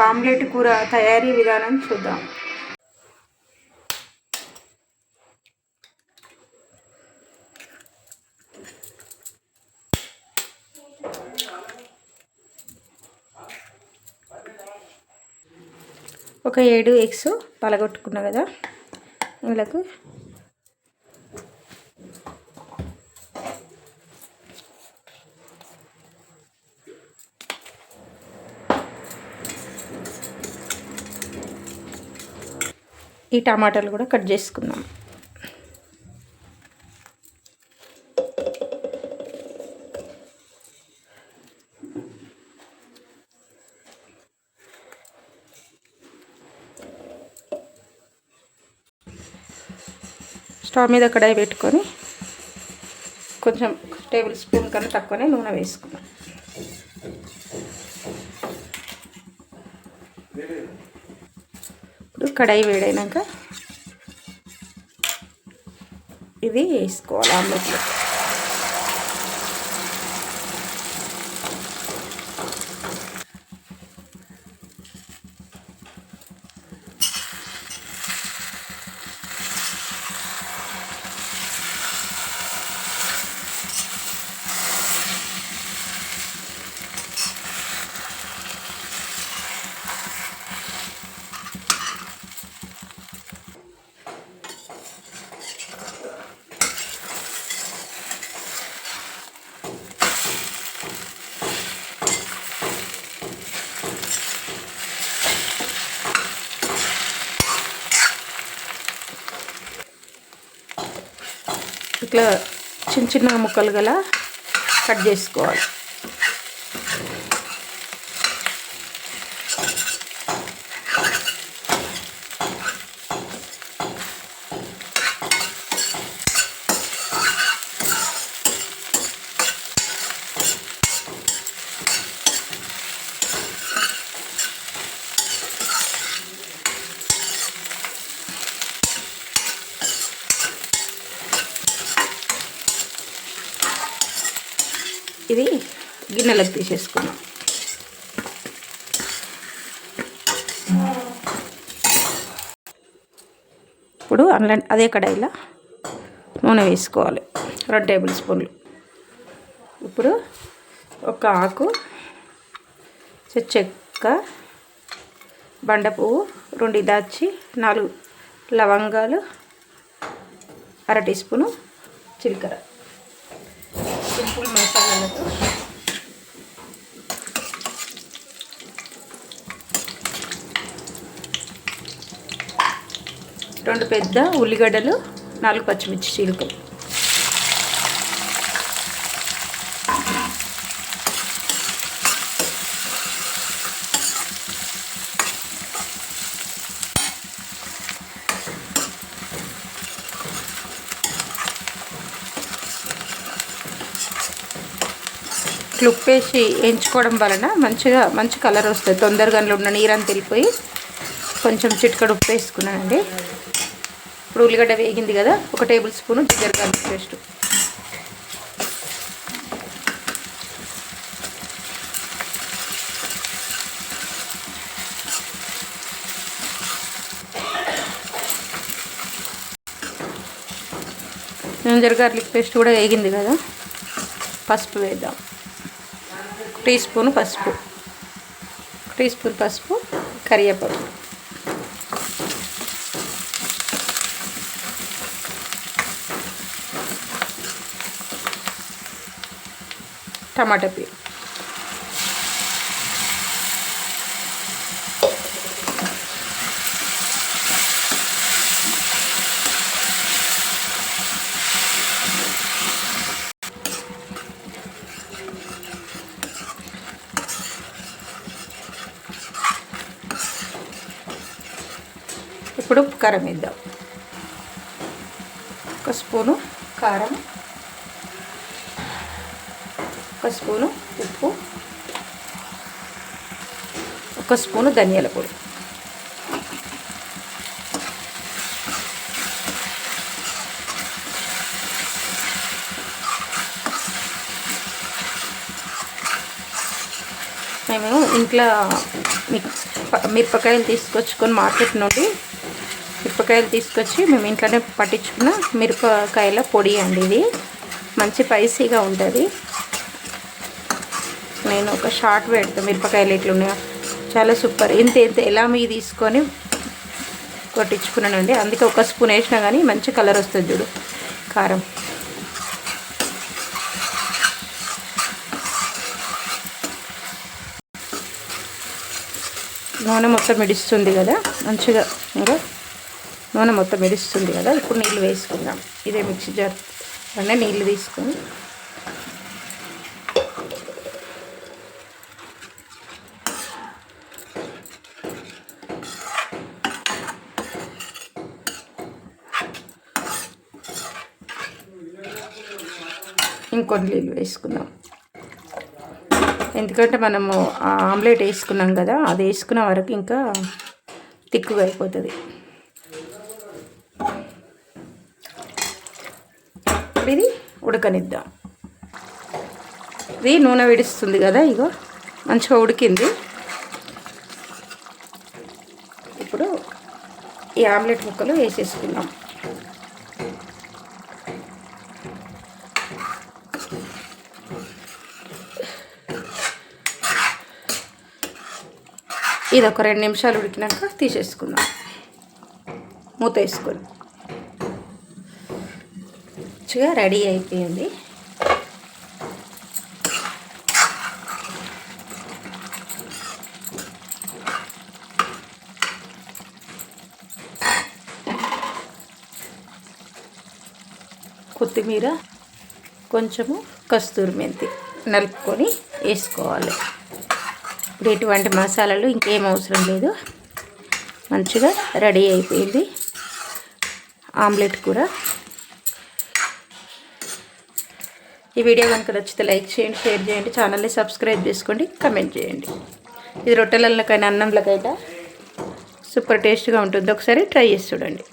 Omelette కూర తయారీ విధానం చూద్దాం. ఒక 7 ఎగ్స్ పలగొట్టుకున్నా కదా, వీళ్ళకు ఈ టమాటాలు కూడా కట్ చేసుకుందాం. స్టవ్ మీద కడాయి పెట్టుకొని కొంచెం టేబుల్ స్పూన్ కన్నా తక్కువనే నూనె వేసుకున్నాం. ఇప్పుడు కడాయి వేడైనాక ఇది వేసుకోవాలి ఆమ్లెట్లో. ఇట్లా చిన్న చిన్న ముక్కలు గల కట్ చేసుకోవాలి. ఇది గిన్నెలకు తీసేసుకున్నాం. ఇప్పుడు అదే కడాయిలో నూనె వేసుకోవాలి, 2 టేబుల్ స్పూన్లు. ఇప్పుడు ఒక ఆకు, చెక్క, బండ పువ్వు, 2 ఇలాచి, 4 లవంగాలు, 1/2 టీ స్పూను జీలకర్ర. సింపుల్ మసాలాలతో రెండు పెద్ద ఉల్లిగడ్డలు, 4 పచ్చిమిర్చి చీలికలు. ఉప్పు వేసి వేయించుకోవడం వలన మంచి కలర్ వస్తుంది. తొందరగా ఉన్న నీరంతా వెళ్ళిపోయి కొంచెం చిటికెడు ఉప్పు వేసుకున్నానండి. ఇప్పుడు ఉల్లిగడ్డ వేగింది కదా, 1 tablespoon ginger garlic paste, ginger garlic paste కూడా వేగింది కదా, పసుపు వేద్దాం. 1 టీ స్పూను పసుపు, 1 టీ స్పూన్ పసుపు, కరివేపాకు, టమాటా ప్యూరీ, ఇప్పుడు కారం వేద్దాం. 1 స్పూను కారం, 1 స్పూను ఉప్పు, 1 స్పూను ధనియాల పొడి, మేము ఇంట్లో మిరపకాయలు తీసుకొచ్చుకొని మార్కెట్ నుండి మిరపకాయలు తీసుకొచ్చి మేము ఇంట్లోనే పట్టించుకున్న మిరపకాయల పొడి అండి. ఇది మంచి స్పైసీగా ఉంటుంది. నేను ఒక షార్ట్ పెడతాను. మిరపకాయలు ఎట్లున్నాయో చాలా సూపర్. ఇంత ఎలా మీ తీసుకొని కొట్టించుకున్నానండి. అందుకే ఒక స్పూన్ వేసినా కానీ మంచి కలర్ వస్తుంది చూడు కారం. నూనె మొత్తం మిడిస్తుంది కదా మంచిగా, ఇంకా నూనె మొత్తం మిడిస్తుంది కదా. ఇప్పుడు నీళ్ళు వేసుకుందాం. ఇదే మిక్సీ జార్ అనే నీళ్ళు తీసుకొని ఇంకొన్ని నీళ్ళు వేసుకుందాం. ఎందుకంటే మనము ఆమ్లెట్ వేసుకున్నాం కదా, అది వేసుకున్న వరకు ఇంకా తిక్కుగా అయిపోతుంది. ఇది ఉడకనిద్దాం. ఇది నూనె విడుస్తుంది కదా, ఇగో మంచిగా ఉడికింది. ఇప్పుడు ఈ ఆమ్లెట్ ముక్కలు వేసేసుకుందాం. ఇది ఒక 2 నిమిషాలు ఉడికినాక తీసేసుకుందాం. మూత వేసుకొని మంచిగా రెడీ అయిపోయింది. కొత్తిమీర, కొంచెము కస్తూరి మెంతి నలుపుకొని వేసుకోవాలి. ఇప్పుడు ఎటువంటి మసాలాలు ఇంకేం అవసరం లేదు. మంచిగా రెడీ అయిపోయింది ఆమ్లెట్ కూర. ఈ వీడియో కనుక నచ్చితే లైక్ చేయండి, షేర్ చేయండి, ఛానల్ని సబ్స్క్రైబ్ చేసుకోండి, కమెంట్ చేయండి. ఇది రొట్టెలకైనా అన్నంలకైనా సూపర్ టేస్ట్గా ఉంటుంది. ఒకసారి ట్రై చేసి చూడండి.